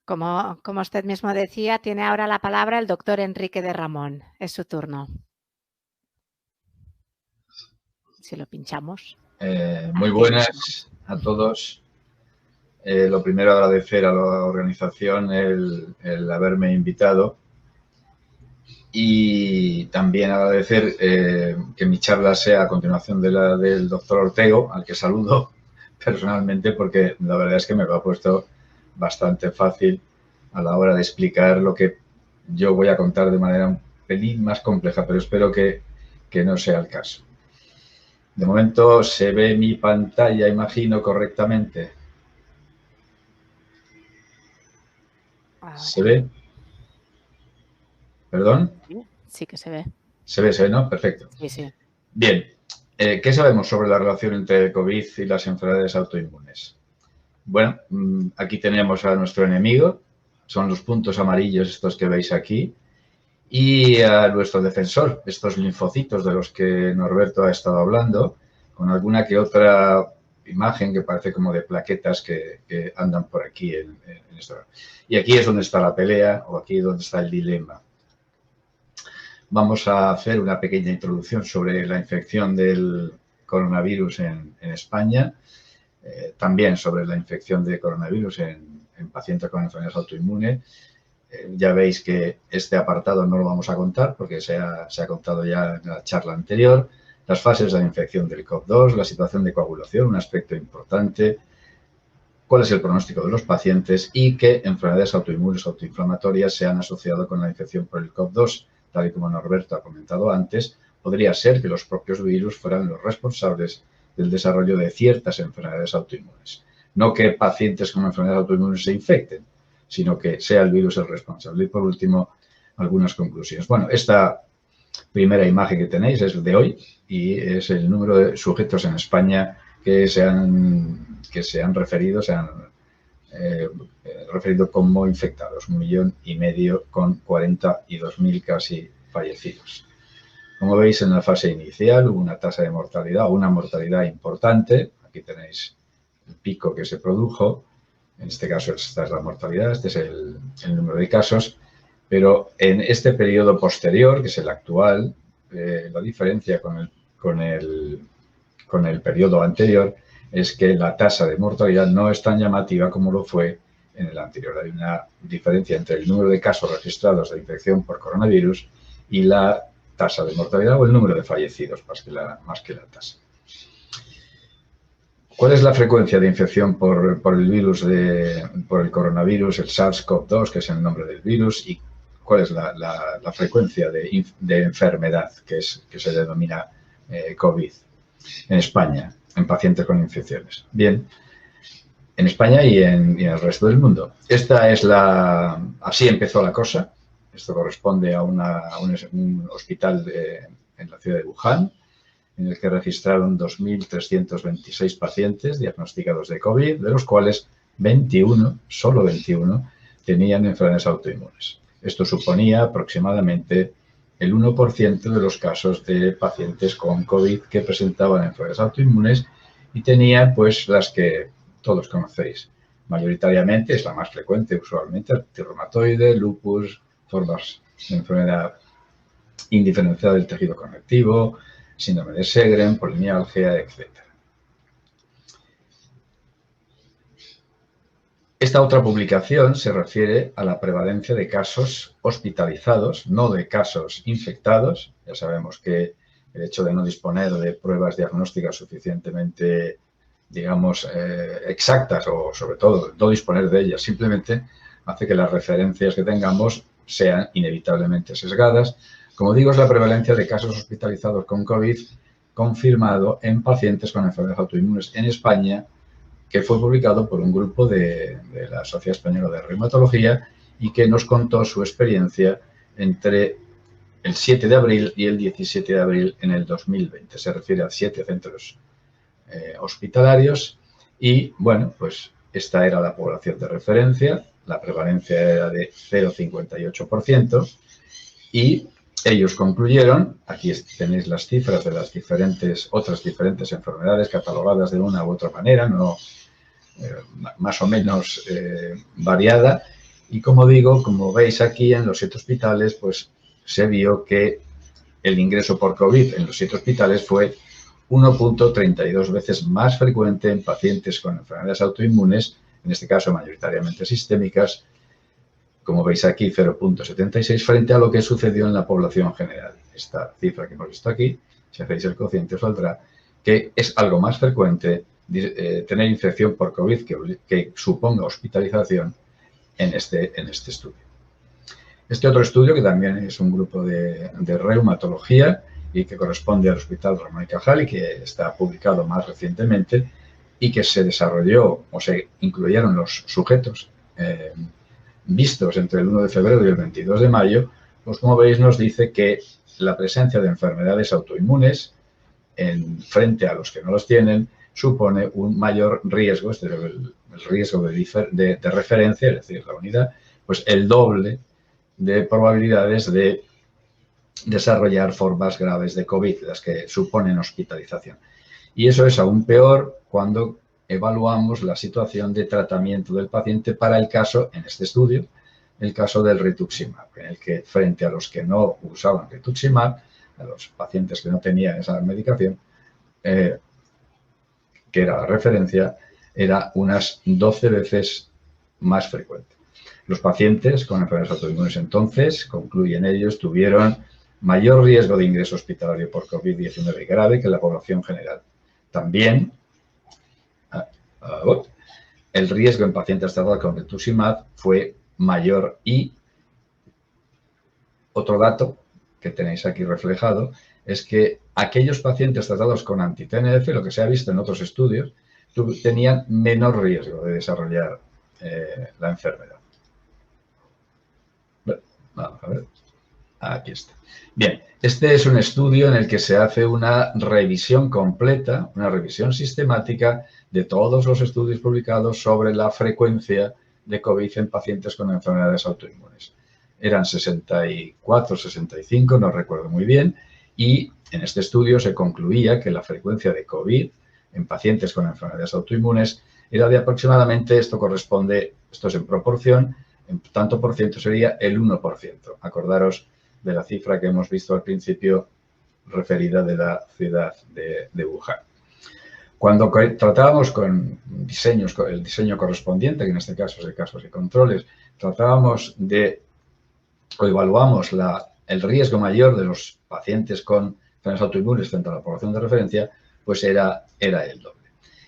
Como usted mismo decía, tiene ahora la palabra el doctor Enrique de Ramón. Es su turno. Si lo pinchamos. Muy buenas a todos. Lo primero, agradecer a la organización el haberme invitado y también agradecer que mi charla sea a continuación de la del doctor Ortego, al que saludo personalmente porque la verdad es que me lo ha puesto bastante fácil a la hora de explicar lo que yo voy a contar de manera un pelín más compleja, pero espero que no sea el caso. De momento se ve mi pantalla, imagino, correctamente. ¿Se ve? ¿Perdón? Sí que se ve. Se ve, ¿no? Perfecto. Sí, sí. Bien. ¿Qué sabemos sobre la relación entre el COVID y las enfermedades autoinmunes? Bueno, aquí tenemos a nuestro enemigo. Son los puntos amarillos estos que veis aquí. Y a nuestro defensor, estos linfocitos de los que Norberto ha estado hablando, con alguna que otra imagen que parece como de plaquetas que andan por aquí en esto. Y aquí es donde está la pelea, o aquí es donde está el dilema. Vamos a hacer una pequeña introducción sobre la infección del coronavirus en España, también sobre la infección de coronavirus en pacientes con enfermedades autoinmunes. Ya veis que este apartado no lo vamos a contar porque se ha contado ya en la charla anterior. Las fases de la infección del COV-2, la situación de coagulación, un aspecto importante, cuál es el pronóstico de los pacientes y qué enfermedades autoinmunes o autoinflamatorias se han asociado con la infección por el COV-2. Tal y como Norberto ha comentado antes, podría ser que los propios virus fueran los responsables del desarrollo de ciertas enfermedades autoinmunes. No que pacientes con enfermedades autoinmunes se infecten, sino que sea el virus el responsable. Y por último, algunas conclusiones. Bueno, esta primera imagen que tenéis es de hoy y es el número de sujetos en España que se han referido como infectados, 1,5 millones con 42.000 casi fallecidos. Como veis, en la fase inicial hubo una tasa de mortalidad o una mortalidad importante. Aquí tenéis el pico que se produjo. En este caso, esta es la mortalidad, este es el número de casos. Pero en este periodo posterior, que es el actual, la diferencia con el periodo anterior es que la tasa de mortalidad no es tan llamativa como lo fue en el anterior. Hay una diferencia entre el número de casos registrados de infección por coronavirus y la tasa de mortalidad o el número de fallecidos, más que la tasa. ¿Cuál es la frecuencia de infección por el coronavirus, el SARS-CoV-2, que es el nombre del virus, y cuál es la frecuencia de enfermedad que se denomina COVID en España, en pacientes con infecciones? Bien, en España y en el resto del mundo. Así empezó la cosa. Esto corresponde a un hospital en la ciudad de Wuhan, en el que registraron 2.326 pacientes diagnosticados de COVID, de los cuales 21, solo 21, tenían enfermedades autoinmunes. Esto suponía aproximadamente el 1% de los casos de pacientes con COVID que presentaban enfermedades autoinmunes y tenía pues las que todos conocéis. Mayoritariamente es la más frecuente, usualmente, artritis reumatoide, lupus, formas de enfermedad indiferenciada del tejido conectivo, síndrome de Sjögren, polimialgia, etc. Esta otra publicación se refiere a la prevalencia de casos hospitalizados, no de casos infectados. Ya sabemos que el hecho de no disponer de pruebas diagnósticas suficientemente, digamos, exactas o, sobre todo, no disponer de ellas simplemente hace que las referencias que tengamos sean inevitablemente sesgadas. Como digo, es la prevalencia de casos hospitalizados con COVID confirmado en pacientes con enfermedades autoinmunes en España, que fue publicado por un grupo de la Sociedad Española de Reumatología y que nos contó su experiencia entre el 7 de abril y el 17 de abril en el 2020. Se refiere a 7 centros hospitalarios y, bueno, pues esta era la población de referencia. La prevalencia era de 0,58% y ellos concluyeron, aquí tenéis las cifras de las otras diferentes enfermedades catalogadas de una u otra manera, no más o menos variada. Y como digo, como veis aquí en los 7 hospitales, pues se vio que el ingreso por COVID en los 7 hospitales fue 1.32 veces más frecuente en pacientes con enfermedades autoinmunes, en este caso mayoritariamente sistémicas, como veis aquí 0.76 frente a lo que sucedió en la población general. Esta cifra que hemos visto aquí, si hacéis el cociente os saldrá que es algo más frecuente tener infección por COVID que suponga hospitalización en este estudio. Este otro estudio, que también es un grupo de reumatología y que corresponde al Hospital Ramón y Cajal y que está publicado más recientemente y que se desarrolló o se incluyeron los sujetos vistos entre el 1 de febrero y el 22 de mayo, pues como veis nos dice que la presencia de enfermedades autoinmunes frente a los que no los tienen supone un mayor riesgo, este es el riesgo de referencia, es decir, la unidad, pues el doble de probabilidades de desarrollar formas graves de COVID, las que suponen hospitalización. Y eso es aún peor cuando evaluamos la situación de tratamiento del paciente para el caso, en este estudio, el caso del rituximab, en el que frente a los que no usaban rituximab, a los pacientes que no tenían esa medicación, que era la referencia, era unas 12 veces más frecuente. Los pacientes con enfermedades autoinmunes entonces, concluyen ellos, tuvieron mayor riesgo de ingreso hospitalario por COVID-19 grave que la población general. También, el riesgo en pacientes tratados con rituximab fue mayor y otro dato que tenéis aquí reflejado es que aquellos pacientes tratados con anti-TNF, lo que se ha visto en otros estudios, tenían menor riesgo de desarrollar la enfermedad. Vamos a ver. Aquí está. Bien, este es un estudio en el que se hace una revisión completa, una revisión sistemática de todos los estudios publicados sobre la frecuencia de COVID en pacientes con enfermedades autoinmunes. Eran 64, 65, no recuerdo muy bien, y en este estudio se concluía que la frecuencia de COVID en pacientes con enfermedades autoinmunes era de aproximadamente, esto es en proporción, en tanto por ciento sería el 1%. Acordaros de la cifra que hemos visto al principio referida de la ciudad de Wuhan. Cuando tratábamos con el diseño correspondiente, que en este caso es el caso de controles, evaluamos el riesgo mayor de los pacientes con enfermedades autoinmunes frente a la población de referencia, pues era el doble.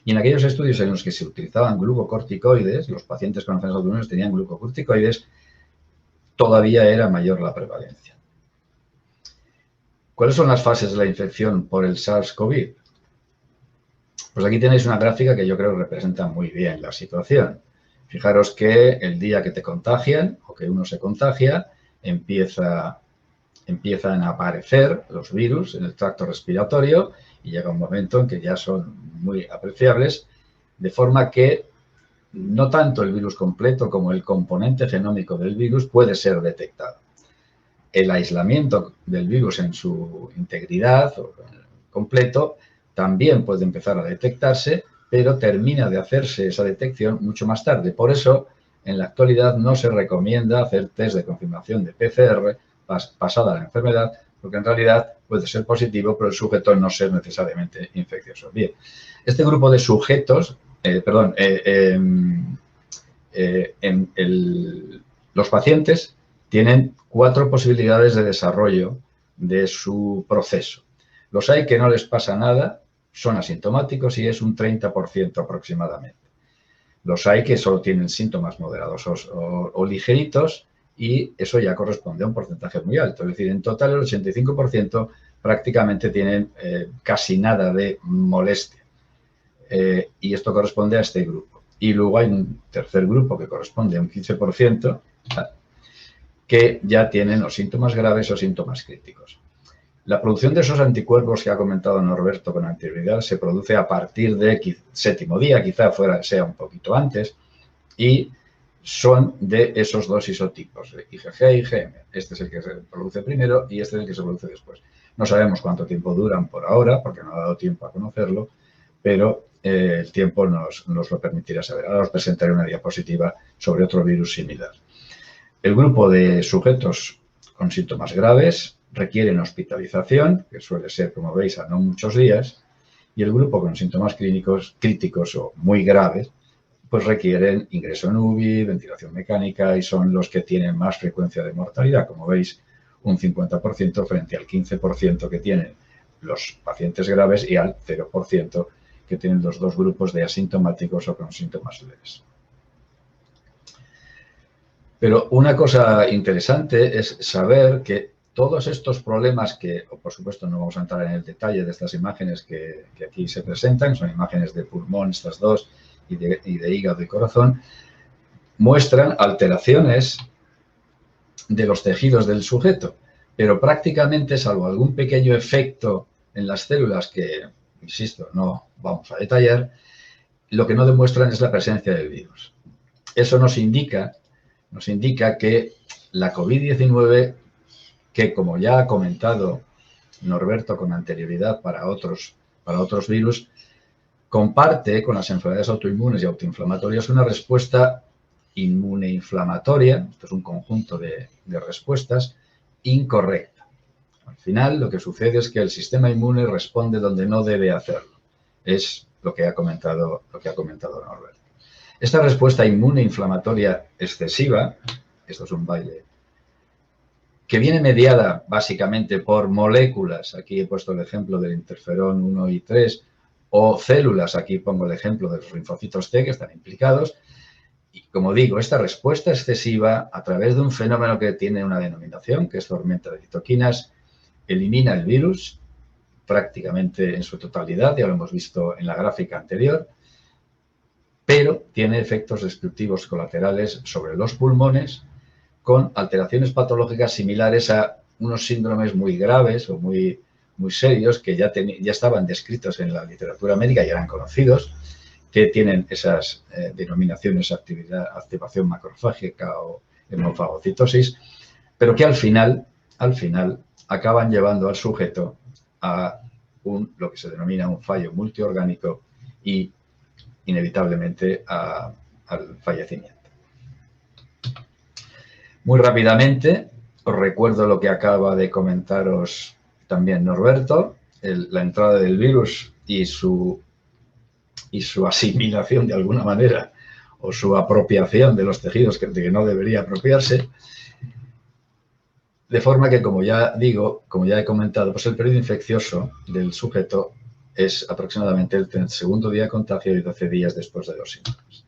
Y en aquellos estudios en los que se utilizaban glucocorticoides, los pacientes con enfermedades autoinmunes tenían glucocorticoides, todavía era mayor la prevalencia. ¿Cuáles son las fases de la infección por el SARS-CoV? Pues aquí tenéis una gráfica que yo creo representa muy bien la situación. Fijaros que el día que te contagian o que uno se contagia, empiezan a aparecer los virus en el tracto respiratorio y llega un momento en que ya son muy apreciables, de forma que no tanto el virus completo como el componente genómico del virus puede ser detectado. El aislamiento del virus en su integridad o completo también puede empezar a detectarse, pero termina de hacerse esa detección mucho más tarde. Por eso, en la actualidad no se recomienda hacer test de confirmación de PCR pasada la enfermedad, porque en realidad puede ser positivo, pero el sujeto no ser necesariamente infeccioso. Bien, este grupo de sujetos, los pacientes tienen 4 posibilidades de desarrollo de su proceso. Los hay que no les pasa nada, son asintomáticos y es un 30% aproximadamente. Los hay que solo tienen síntomas moderados o ligeritos y eso ya corresponde a un porcentaje muy alto. Es decir, en total el 85% prácticamente tienen casi nada de molestia. Y esto corresponde a este grupo. Y luego hay un tercer grupo que corresponde a un 15% que ya tienen o síntomas graves o síntomas críticos. La producción de esos anticuerpos que ha comentado Norberto con anterioridad se produce a partir del 7º día, quizá sea un poquito antes, y son de esos 2 isotipos, IgG e IgM. Este es el que se produce primero y este es el que se produce después. No sabemos cuánto tiempo duran por ahora, porque no ha dado tiempo a conocerlo, pero el tiempo nos lo permitirá saber. Ahora os presentaré una diapositiva sobre otro virus similar. El grupo de sujetos con síntomas graves requieren hospitalización, que suele ser, como veis, a no muchos días, y el grupo con síntomas críticos o muy graves, pues requieren ingreso en UBI, ventilación mecánica y son los que tienen más frecuencia de mortalidad. Como veis, un 50% frente al 15% que tienen los pacientes graves y al 0% que tienen los dos grupos de asintomáticos o con síntomas leves. Pero una cosa interesante es saber que todos estos problemas que, por supuesto, no vamos a entrar en el detalle de estas imágenes que aquí se presentan, son imágenes de pulmón, estas dos, y de hígado y corazón, muestran alteraciones de los tejidos del sujeto, pero prácticamente, salvo algún pequeño efecto en las células que, insisto, no vamos a detallar, lo que no demuestran es la presencia del virus. Eso nos indica que la COVID-19, que como ya ha comentado Norberto con anterioridad para otros virus, comparte con las enfermedades autoinmunes y autoinflamatorias una respuesta inmuneinflamatoria, esto es un conjunto de respuestas, incorrecta. Al final, lo que sucede es que el sistema inmune responde donde no debe hacerlo. Es lo que ha comentado Norberto. Esta respuesta inmuneinflamatoria excesiva, esto es un baile, que viene mediada básicamente por moléculas, aquí he puesto el ejemplo del interferón 1 y 3, o células, aquí pongo el ejemplo de los linfocitos T que están implicados. Y como digo, esta respuesta excesiva a través de un fenómeno que tiene una denominación, que es tormenta de citoquinas, elimina el virus prácticamente en su totalidad, ya lo hemos visto en la gráfica anterior, pero tiene efectos destructivos colaterales sobre los pulmones con alteraciones patológicas similares a unos síndromes muy graves o muy serios que ya estaban descritos en la literatura médica y eran conocidos, que tienen esas denominaciones activación macrofágica o hemofagocitosis, pero que al final acaban llevando al sujeto a lo que se denomina un fallo multiorgánico y inevitablemente al fallecimiento. Muy rápidamente, os recuerdo lo que acaba de comentaros también Norberto, la entrada del virus y su asimilación de alguna manera o su apropiación de los tejidos de que no debería apropiarse. De forma que, como ya he comentado, pues el periodo infeccioso del sujeto es aproximadamente el segundo día de contagio y 12 días después de los síntomas.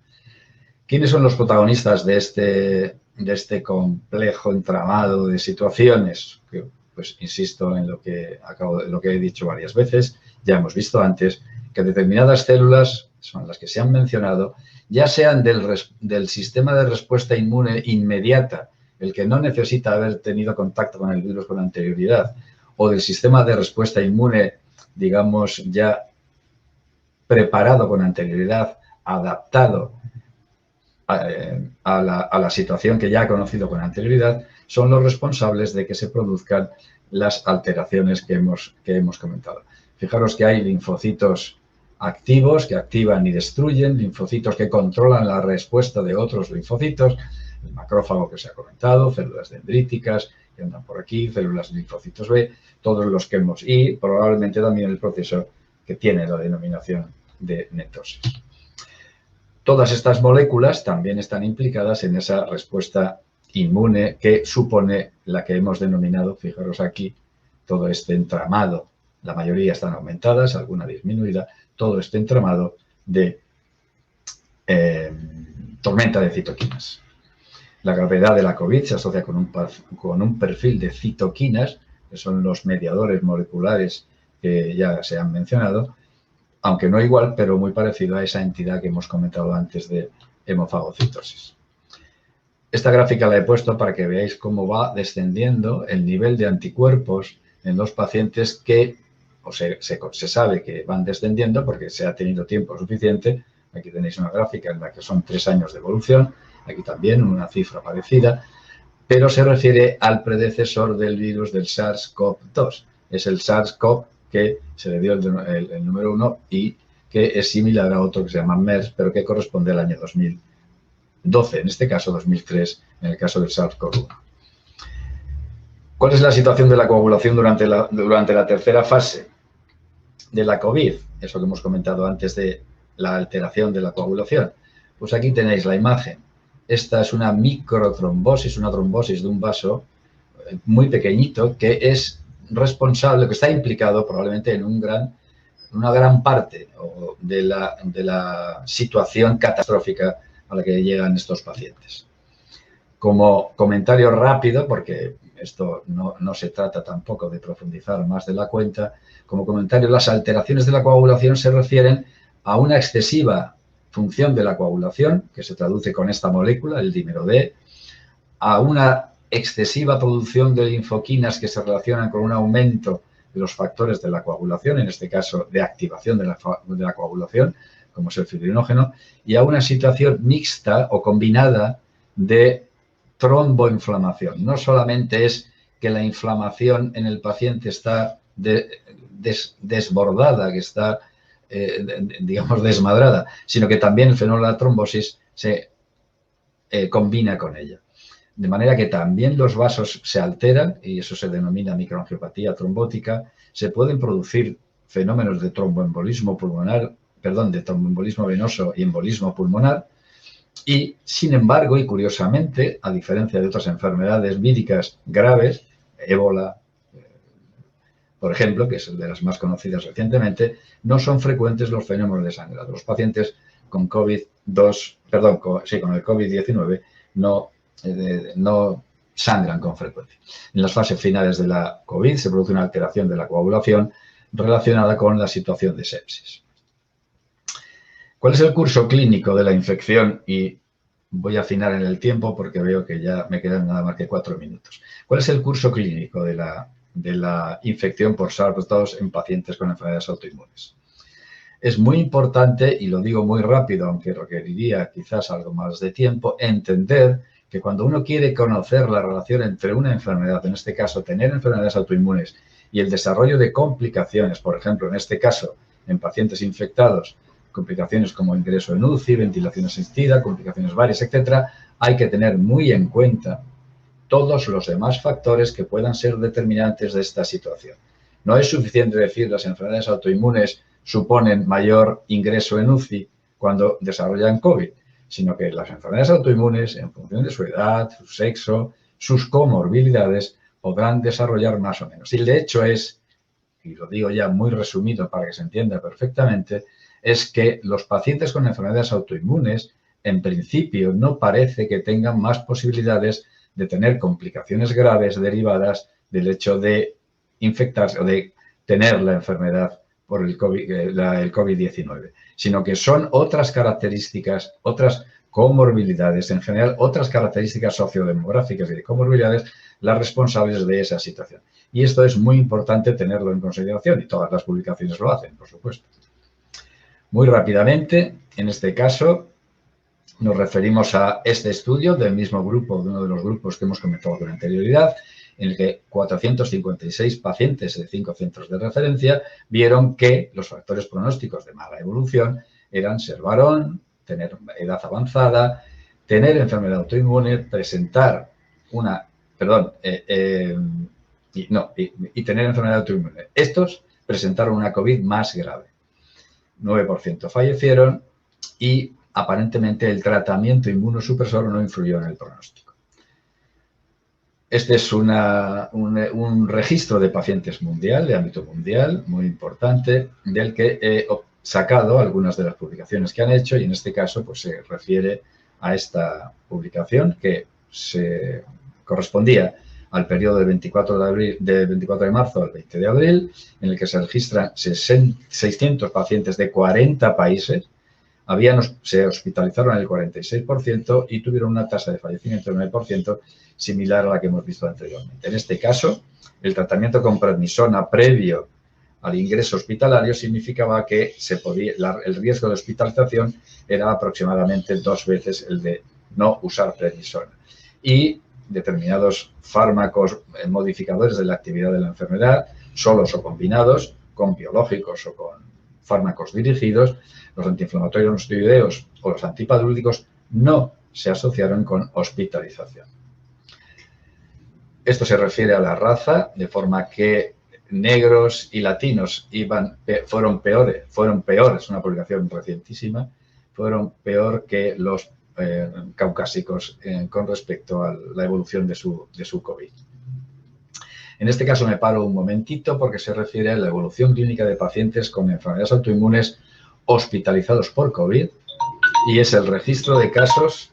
¿Quiénes son los protagonistas de este complejo entramado de situaciones? Que, pues insisto en lo que he dicho varias veces, ya hemos visto antes que determinadas células, son las que se han mencionado, ya sean del sistema de respuesta inmune inmediata, el que no necesita haber tenido contacto con el virus con anterioridad, o del sistema de respuesta inmune, digamos, ya preparado con anterioridad, adaptado a la situación que ya ha conocido con anterioridad, son los responsables de que se produzcan las alteraciones que hemos comentado. Fijaros que hay linfocitos activos que activan y destruyen, linfocitos que controlan la respuesta de otros linfocitos, el macrófago que se ha comentado, células dendríticas que andan por aquí, células linfocitos B, todos los que y probablemente también el proceso que tiene la denominación de netosis. Todas estas moléculas también están implicadas en esa respuesta inmune que supone la que hemos denominado, fijaros aquí, todo este entramado, la mayoría están aumentadas, alguna disminuida, todo este entramado de tormenta de citoquinas. La gravedad de la COVID se asocia con un perfil de citoquinas, que son los mediadores moleculares que ya se han mencionado, aunque no igual, pero muy parecido a esa entidad que hemos comentado antes de hemofagocitosis. Esta gráfica la he puesto para que veáis cómo va descendiendo el nivel de anticuerpos en los pacientes que se sabe que van descendiendo porque se ha tenido tiempo suficiente. Aquí tenéis una gráfica en la que son 3 años de evolución, aquí también una cifra parecida, pero se refiere al predecesor del virus del SARS-CoV-2. Es el SARS-CoV que se le dio el número 1 y que es similar a otro que se llama MERS, pero que corresponde al año 2012, en este caso 2003, en el caso del SARS-CoV-1. ¿Cuál es la situación de la coagulación durante la tercera fase de la COVID? Eso que hemos comentado antes de la alteración de la coagulación. Pues aquí tenéis la imagen. Esta es una microtrombosis, una trombosis de un vaso muy pequeñito que es responsable, que está implicado probablemente en una gran parte de la situación catastrófica a la que llegan estos pacientes. Como comentario rápido, porque esto no se trata tampoco de profundizar más de la cuenta, como comentario, las alteraciones de la coagulación se refieren a una excesiva función de la coagulación, que se traduce con esta molécula, el dímero D, a una excesiva producción de linfoquinas que se relacionan con un aumento de los factores de la coagulación, en este caso de activación de la coagulación, como es el fibrinógeno, y a una situación mixta o combinada de tromboinflamación. No solamente es que la inflamación en el paciente está desbordada, que está, digamos, desmadrada, sino que también el fenómeno de la trombosis se combina con ella. De manera que también los vasos se alteran, y eso se denomina microangiopatía trombótica. Se pueden producir fenómenos de tromboembolismo pulmonar, perdón, de tromboembolismo venoso y embolismo pulmonar. Y, sin embargo, y curiosamente, a diferencia de otras enfermedades víricas graves, ébola, por ejemplo, que es de las más conocidas recientemente, no son frecuentes los fenómenos de sangrado. Los pacientes con con el COVID-19 no sangran con frecuencia. En las fases finales de la COVID se produce una alteración de la coagulación relacionada con la situación de sepsis. ¿Cuál es el curso clínico de la infección? Y voy a afinar en el tiempo porque veo que ya me quedan nada más que 4 minutos. ¿Cuál es el curso clínico de la infección por SARS-CoV-2 en pacientes con enfermedades autoinmunes? Es muy importante, y lo digo muy rápido, aunque requeriría quizás algo más de tiempo, entender que cuando uno quiere conocer la relación entre una enfermedad, en este caso tener enfermedades autoinmunes, y el desarrollo de complicaciones, por ejemplo, en este caso, en pacientes infectados, complicaciones como ingreso en UCI, ventilación asistida, complicaciones varias, etcétera, hay que tener muy en cuenta todos los demás factores que puedan ser determinantes de esta situación. No es suficiente decir las enfermedades autoinmunes suponen mayor ingreso en UCI cuando desarrollan COVID, sino que las enfermedades autoinmunes, en función de su edad, su sexo, sus comorbilidades, podrán desarrollar más o menos. Y de hecho es, y lo digo ya muy resumido para que se entienda perfectamente, es que los pacientes con enfermedades autoinmunes, en principio, no parece que tengan más posibilidades de tener complicaciones graves derivadas del hecho de infectarse o de tener la enfermedad por el COVID-19, sino que son otras características, otras comorbilidades, en general, otras características sociodemográficas y de comorbilidades las responsables de esa situación. Y esto es muy importante tenerlo en consideración y todas las publicaciones lo hacen, por supuesto. Muy rápidamente, en este caso, nos referimos a este estudio del mismo grupo, de uno de los grupos que hemos comentado con anterioridad, en el que 456 pacientes de 5 centros de referencia vieron que los factores pronósticos de mala evolución eran ser varón, tener edad avanzada, tener enfermedad autoinmune, presentar y tener enfermedad autoinmune. Estos presentaron una COVID más grave. 9% fallecieron y aparentemente el tratamiento inmunosupresor no influyó en el pronóstico. Este es un registro de pacientes mundial, de ámbito mundial, muy importante, del que he sacado algunas de las publicaciones que han hecho y en este caso pues, se refiere a esta publicación que se correspondía al periodo de 24 de marzo al 20 de abril, en el que se registran 600 pacientes de 40 países, se hospitalizaron el 46% y tuvieron una tasa de fallecimiento del 9%, similar a la que hemos visto anteriormente. En este caso, el tratamiento con prednisona previo al ingreso hospitalario significaba que el riesgo de hospitalización era aproximadamente 2 veces el de no usar prednisona. Y determinados fármacos modificadores de la actividad de la enfermedad, solos o combinados, con biológicos o con fármacos dirigidos, los antiinflamatorios no esteroideos o los antipadúlicos no se asociaron con hospitalización. Esto se refiere a la raza, de forma que negros y latinos fueron peores, una publicación recientísima, fueron peor que los caucásicos con respecto a la evolución de su COVID. En este caso me paro un momentito porque se refiere a la evolución clínica de pacientes con enfermedades autoinmunes hospitalizados por COVID y es el registro de casos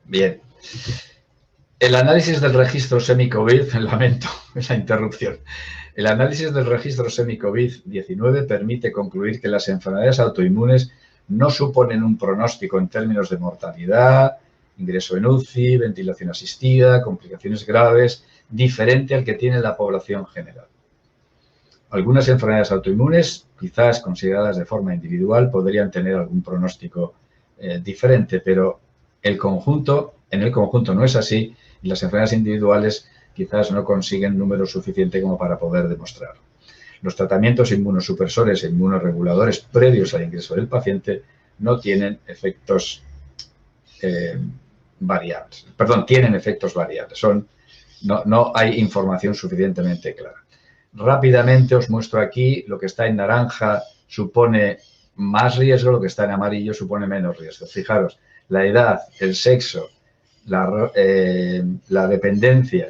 Bien. El análisis del registro semi-COVID, lamento la interrupción, el análisis del registro semi-COVID-19 permite concluir que las enfermedades autoinmunes no suponen un pronóstico en términos de mortalidad, ingreso en UCI, ventilación asistida, complicaciones graves, diferente al que tiene la población general. Algunas enfermedades autoinmunes, quizás consideradas de forma individual, podrían tener algún pronóstico diferente, pero en el conjunto no es así y las enfermedades individuales quizás no consiguen número suficiente como para poder demostrarlo. Los tratamientos inmunosupresores e inmunoreguladores previos al ingreso del paciente no tienen efectos variables. Perdón, tienen efectos variables. No hay información suficientemente clara. Rápidamente os muestro aquí lo que está en naranja supone más riesgo, lo que está en amarillo supone menos riesgo. Fijaros, la edad, el sexo, la dependencia,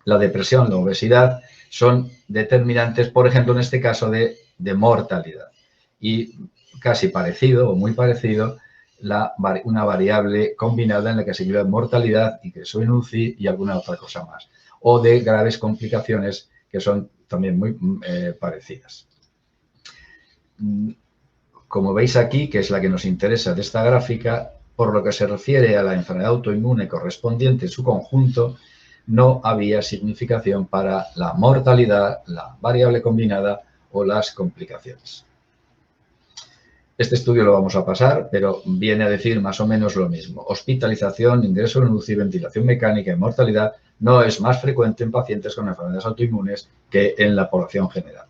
la depresión, la obesidad son determinantes, por ejemplo, en este caso de mortalidad. Y casi parecido o muy parecido, una variable combinada en la que se incluye mortalidad, ingreso en UCI y alguna otra cosa más. O de graves complicaciones que son también muy parecidas. Como veis aquí, que es la que nos interesa de esta gráfica, por lo que se refiere a la enfermedad autoinmune correspondiente en su conjunto, no había significación para la mortalidad, la variable combinada o las complicaciones. Este estudio lo vamos a pasar, pero viene a decir más o menos lo mismo. Hospitalización, ingreso en UCI, ventilación mecánica y mortalidad no es más frecuente en pacientes con enfermedades autoinmunes que en la población general.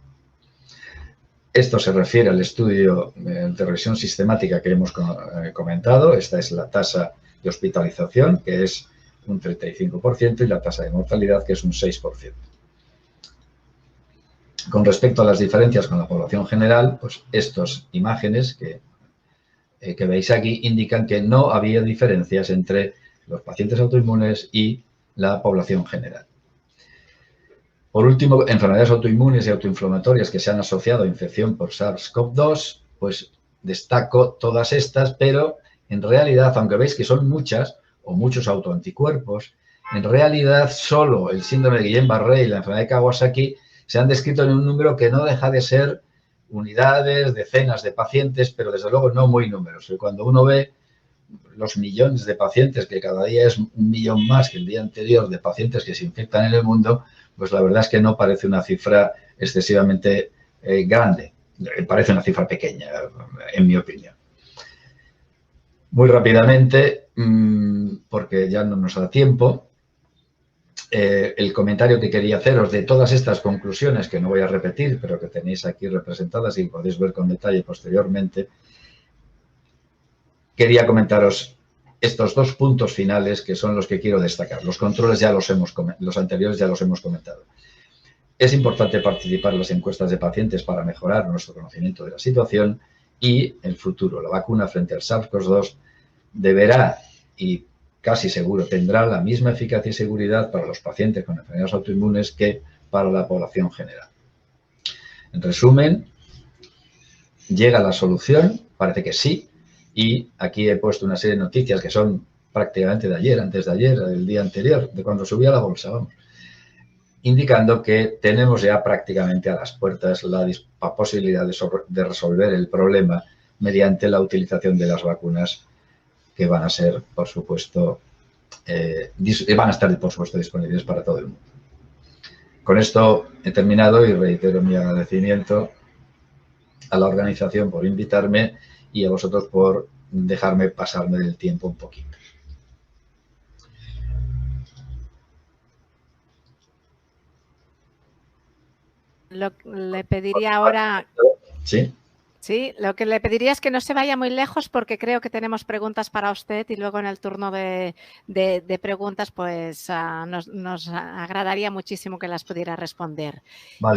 Esto se refiere al estudio de revisión sistemática que hemos comentado. Esta es la tasa de hospitalización, que es un 35%, y la tasa de mortalidad, que es un 6%. Con respecto a las diferencias con la población general, pues estas imágenes que veis aquí indican que no había diferencias entre los pacientes autoinmunes y la población general. Por último, enfermedades autoinmunes y autoinflamatorias que se han asociado a infección por SARS-CoV-2, pues destaco todas estas, pero en realidad, aunque veis que son muchas o muchos autoanticuerpos, en realidad solo el síndrome de Guillain-Barré y la enfermedad de Kawasaki se han descrito en un número que no deja de ser unidades, decenas de pacientes, pero desde luego no muy numerosos. Y cuando uno ve los millones de pacientes, que cada día es 1 millón más que el día anterior de pacientes que se infectan en el mundo, pues la verdad es que no parece una cifra excesivamente grande. Parece una cifra pequeña, en mi opinión. Muy rápidamente, porque ya no nos da tiempo, el comentario que quería haceros de todas estas conclusiones, que no voy a repetir, pero que tenéis aquí representadas y podéis ver con detalle posteriormente, quería comentaros estos 2 puntos finales que son los que quiero destacar. Los controles ya los anteriores ya los hemos comentado. Es importante participar en las encuestas de pacientes para mejorar nuestro conocimiento de la situación y el futuro. La vacuna frente al SARS-CoV-2 deberá y casi seguro tendrá la misma eficacia y seguridad para los pacientes con enfermedades autoinmunes que para la población general. En resumen, ¿llega la solución? Parece que sí. Y aquí he puesto una serie de noticias que son prácticamente de ayer, antes de ayer, del día anterior, de cuando subía la bolsa, vamos, indicando que tenemos ya prácticamente a las puertas la posibilidad de resolver el problema mediante la utilización de las vacunas que van a ser, por supuesto, disponibles para todo el mundo. Con esto he terminado y reitero mi agradecimiento a la organización por invitarme y a vosotros por dejarme pasarme del tiempo un poquito. Le pediría ahora... ¿Sí? Sí, lo que le pediría es que no se vaya muy lejos porque creo que tenemos preguntas para usted y luego en el turno de preguntas pues nos agradaría muchísimo que las pudiera responder. Vale.